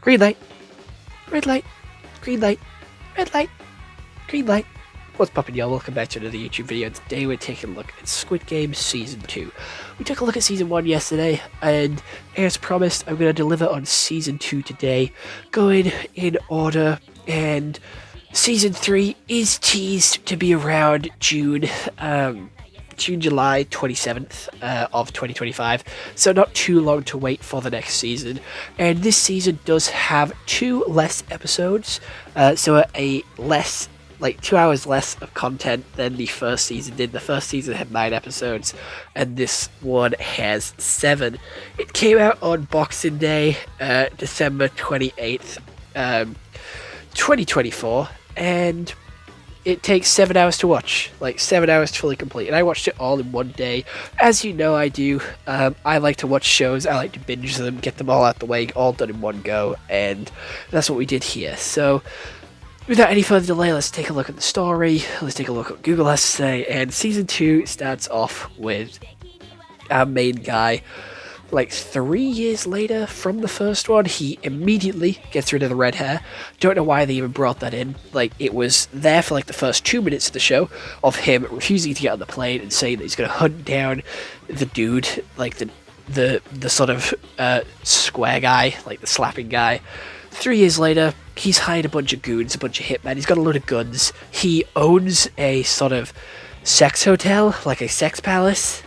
Green light, red light, green light, red light, green light. What's poppin', y'all? Welcome back to another YouTube video. Today we're taking a look at Squid Game Season 2. We took a look at Season 1 yesterday, and as promised, I'm going to deliver on Season 2 today, going in order, and Season 3 is teased to be around June, July 27th of 2025, so not too long to wait for the next season. And this season does have 2 less episodes, so a less, like 2 hours less of content than the first season did. The first season had 9 episodes, and this one has 7. It came out on Boxing Day, December 28th, 2024, and it takes 7 hours to watch, like 7 hours to fully complete, and I watched it all in one day. As you know I do. I like to watch shows, I like to binge them, get them all out the way, all done in one go, and that's what we did here. So, without any further delay, let's take a look at the story, let's take a look at what Google has to say, and Season 2 starts off with our main guy. Like 3 years later from the first one, he immediately gets rid of the red hair. Don't know why they even brought that in. Like, it was there for like the first 2 minutes of the show of him refusing to get on the plane and saying that he's going to hunt down the dude, like the sort of square guy, like the slapping guy. 3 years later, he's hired a bunch of goons, a bunch of hitmen. He's got a load of guns. He owns a sort of sex hotel, like a sex palace.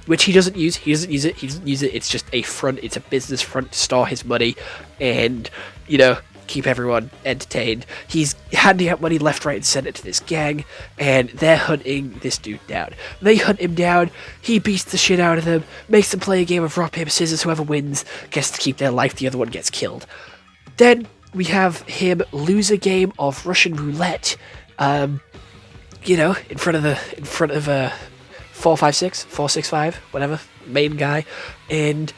Which he doesn't use. He doesn't use it. It's just a front. It's a business front to store his money and, you know, keep everyone entertained. He's handing out money left, right, and center to this gang, and they're hunting this dude down. They hunt him down. He beats the shit out of them, makes them play a game of rock, paper, scissors. Whoever wins gets to keep their life. The other one gets killed. Then we have him lose a game of Russian roulette. You know, in front of a 465, whatever, main guy, and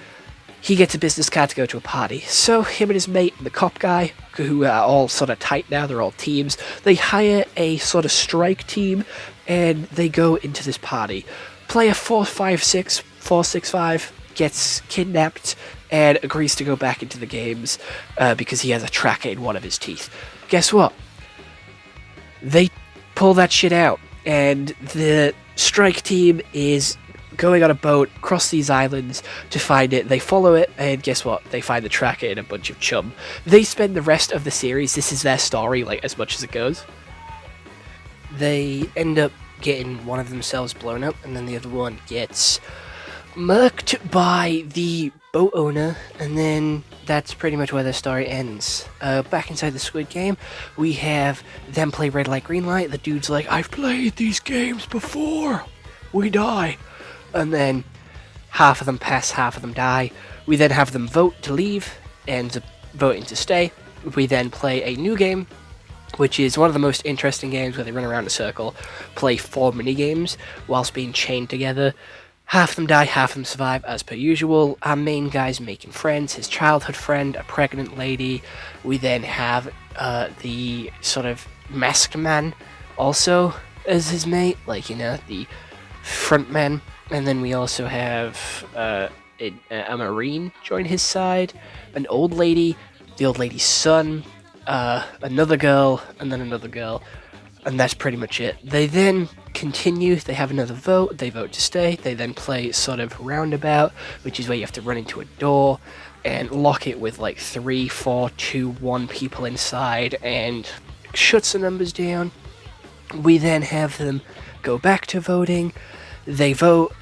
he gets a business card to go to a party. So him and his mate, the cop guy, who are all sort of tight now, they're all teams, they hire a sort of strike team, and they go into this party. Player 465 gets kidnapped and agrees to go back into the games because he has a tracker in one of his teeth. Guess what? They pull that shit out, and the strike team is going on a boat across these islands to find it. They follow it, and guess what? They find the tracker in a bunch of chum. They spend the rest of the series, this is their story, like, as much as it goes. They end up getting one of themselves blown up, and then the other one gets murked by the boat owner, and then that's pretty much where the story ends. Back inside the Squid Game, we have them play red light, green light. The dude's like, I've played these games before. We die. And then half of them pass, half of them die. We then have them vote to leave, and voting to stay. We then play a new game, which is one of the most interesting games where they run around in a circle, play 4 mini-games whilst being chained together. Half of them die, half of them survive, as per usual. Our main guy's making friends, his childhood friend, a pregnant lady. We then have the sort of masked man also as his mate, like, you know, the front man. And then we also have a marine join his side, an old lady, the old lady's son, another girl, and then another girl. And that's pretty much it. They then continue, they have another vote, they vote to stay, they then play sort of roundabout, which is where you have to run into a door and lock it with like 3, 4, 2, 1 people inside and shuts the numbers down. We then have them go back to voting, they vote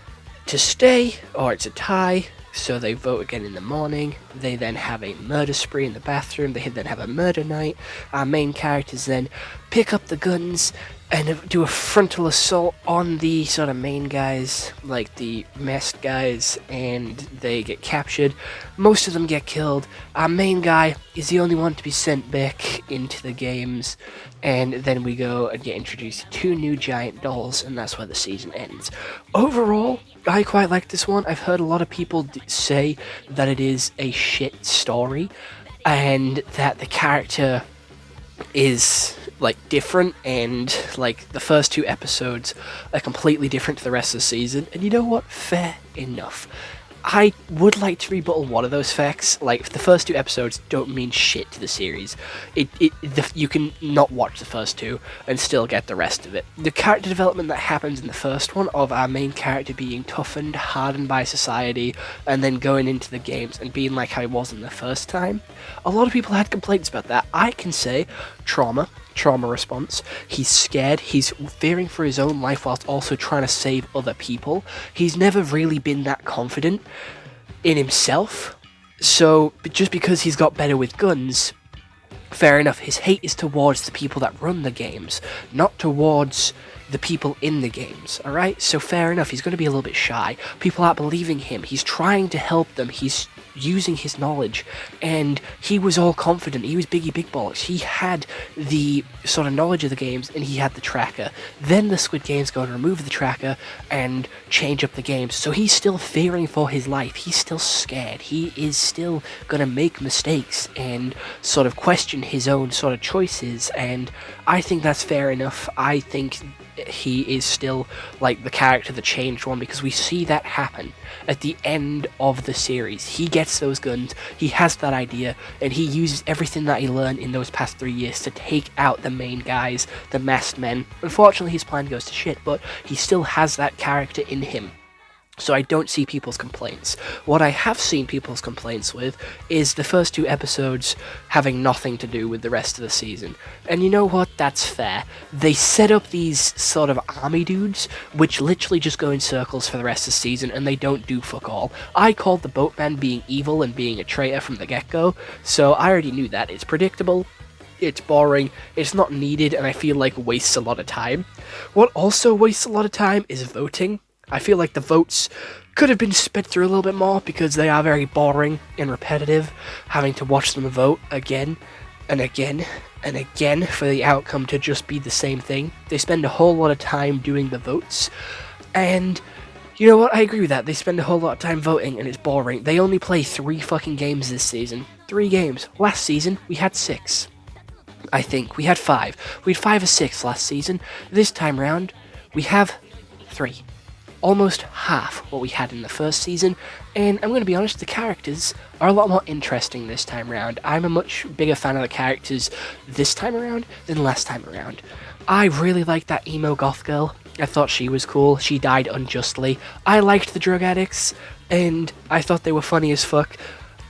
to stay, or it's a tie, so they vote again in the morning. They then have a murder spree in the bathroom. They then have a murder night. Our main characters then pick up the guns and do a frontal assault on the sort of main guys, like the masked guys, and they get captured. Most of them get killed. Our main guy is the only one to be sent back into the games, and then we go and get introduced to 2 new giant dolls, and that's where the season ends. Overall, I quite like this one. I've heard a lot of people say that it is a shit story, and that the character is like different, and like the first 2 episodes are completely different to the rest of the season. And you know what? Fair enough. I would like to rebuttal one of those facts. Like, the first 2 episodes don't mean shit to the series. You can not watch the first 2 and still get the rest of it. The character development that happens in the first one, of our main character being toughened, hardened by society, and then going into the games and being like how he was in the first time, a lot of people had complaints about that. I can say trauma response. He's scared, he's fearing for his own life whilst also trying to save other people. He's never really been that confident in himself. So just because he's got better with guns, fair enough, his hate is towards the people that run the games, not towards the people in the games, alright? So fair enough, he's going to be a little bit shy. People aren't believing him. He's trying to help them. He's using his knowledge, and he was all confident. He was Biggie Big Bollocks. He had the sort of knowledge of the games, and he had the tracker. Then the Squid Games go and remove the tracker and change up the games, so he's still fearing for his life. He's still scared. He is still going to make mistakes and sort of question his own sort of choices, and I think that's fair enough. I think he is still like the character, the changed one, because we see that happen at the end of the series. He gets those guns, he has that idea, and he uses everything that he learned in those past 3 years to take out the main guys, the masked men. Unfortunately, his plan goes to shit, but he still has that character in him. So I don't see people's complaints. What I have seen people's complaints with is the first 2 episodes having nothing to do with the rest of the season. And you know what? That's fair. They set up these sort of army dudes, which literally just go in circles for the rest of the season, and they don't do fuck all. I called the boatman being evil and being a traitor from the get-go, so I already knew that. It's predictable. It's boring, it's not needed, and I feel like wastes a lot of time. What also wastes a lot of time is voting. I feel like the votes could have been sped through a little bit more because they are very boring and repetitive, having to watch them vote again and again and again for the outcome to just be the same thing. They spend a whole lot of time doing the votes, and you know what, I agree with that. They spend a whole lot of time voting and it's boring. They only play 3 fucking games this season. 3 games. Last season, we had 6. I think. We had 5. We had 5 or 6 last season. This time round, we have 3. Almost half what we had in the first season, and I'm going to be honest, the characters are a lot more interesting this time around. I'm a much bigger fan of the characters this time around than last time around. I really liked that emo goth girl. I thought she was cool. She died unjustly. I liked the drug addicts, and I thought they were funny as fuck.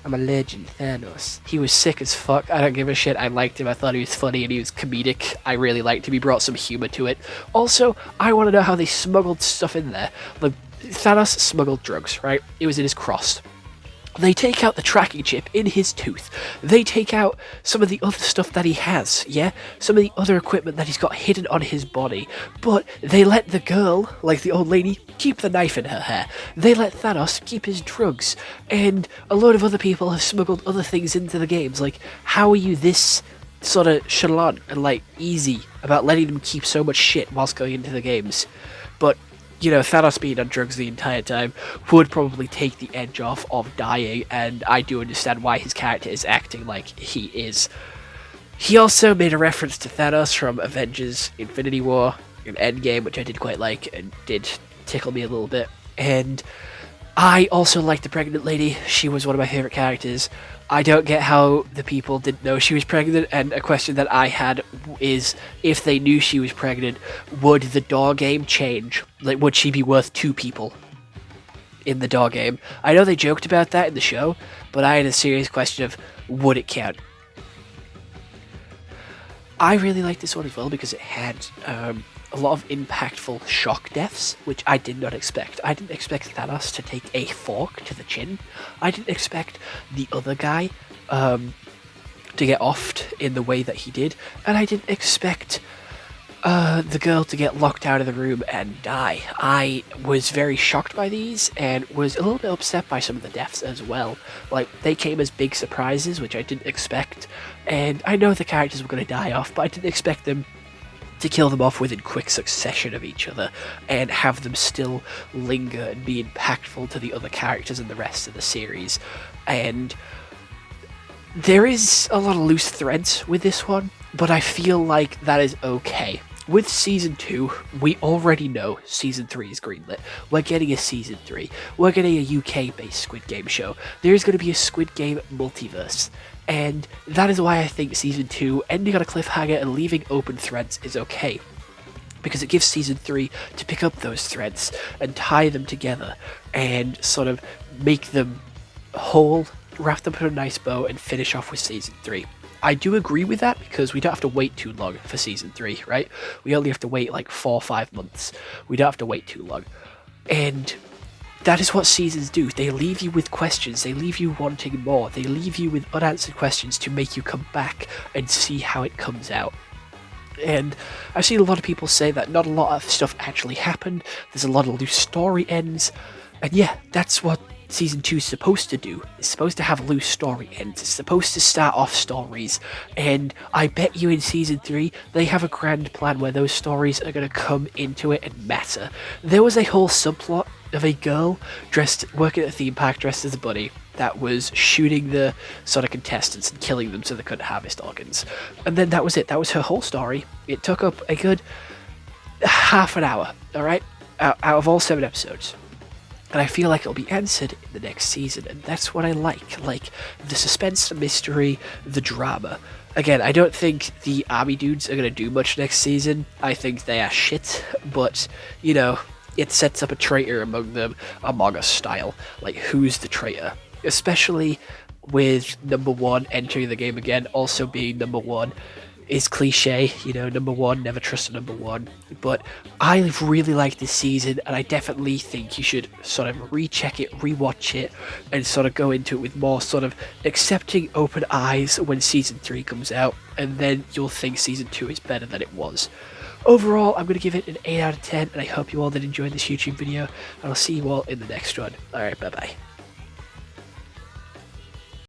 I'm a legend, Thanos. He was sick as fuck. I don't give a shit. I liked him. I thought he was funny and he was comedic. I really liked him. He brought some humor to it. Also, I want to know how they smuggled stuff in there. Like, Thanos smuggled drugs, right? It was in his cross. They take out the tracking chip in his tooth. They take out some of the other stuff that he has, yeah? Some of the other equipment that he's got hidden on his body. But they let the girl, like the old lady, keep the knife in her hair. They let Thanos keep his drugs. And a load of other people have smuggled other things into the games. Like, how are you this sort of chalant and, like, easy about letting them keep so much shit whilst going into the games? But you know, Thanos being on drugs the entire time would probably take the edge off of dying, and I do understand why his character is acting like he is. He also made a reference to Thanos from Avengers Infinity War in Endgame, which I did quite like and did tickle me a little bit. And I also liked the pregnant lady. She was one of my favourite characters. I don't get how the people didn't know she was pregnant, and a question that I had is, if they knew she was pregnant, would the door game change? Like, would she be worth 2 people in the door game? I know they joked about that in the show, but I had a serious question of, would it count? I really liked this one as well because it had a lot of impactful shock deaths, which I did not expect. I didn't expect Thanos to take a fork to the chin. I didn't expect the other guy to get offed in the way that he did, and I didn't expect the girl to get locked out of the room and die. I was very shocked by these, and was a little bit upset by some of the deaths as well. Like, they came as big surprises, which I didn't expect, and I know the characters were going to die off, but I didn't expect them to kill them off within quick succession of each other, and have them still linger and be impactful to the other characters in the rest of the series. And there is a lot of loose threads with this one, but I feel like that is okay. with Season 2, we already know Season 3 is greenlit. We're getting a Season 3. We're getting a UK-based Squid Game show. There's going to be a Squid Game multiverse. And that is why I think Season 2 ending on a cliffhanger and leaving open threads is okay. Because it gives Season 3 to pick up those threads and tie them together and sort of make them whole, wrap them in a nice bow, and finish off with Season 3. I do agree with that because we don't have to wait too long for Season 3, right? We only have to wait like 4 or 5 months. We don't have to wait too long. And that is what seasons do. They leave you with questions. They leave you wanting more. They leave you with unanswered questions to make you come back and see how it comes out. And I've seen a lot of people say that not a lot of stuff actually happened. There's a lot of loose story ends. And yeah, that's what Season 2 is supposed to do. It's supposed to have loose story ends. It's supposed to start off stories. And I bet you in Season 3, they have a grand plan where those stories are going to come into it and matter. There was a whole subplot of a girl working at a theme park dressed as a bunny that was shooting the sort of contestants and killing them so they couldn't harvest organs. And then that was it. That was her whole story. It took up a good half an hour, alright? Out of all 7 episodes. And I feel like it'll be answered in the next season, and that's what I like the suspense, the mystery, the drama. Again, I don't think the army dudes are going to do much next season. I think they are shit, but, you know, it sets up a traitor among them, Among Us style. Like, who's the traitor? Especially with number 1 entering the game again, also being number 1. Is cliche, you know, number 1, never trust a number 1, but I really like this season, and I definitely think you should sort of recheck it, rewatch it, and sort of go into it with more sort of accepting open eyes when Season 3 comes out, and then you'll think Season 2 is better than it was. Overall, I'm going to give it an 8 out of 10, and I hope you all did enjoy this YouTube video, and I'll see you all in the next one. Alright, bye bye.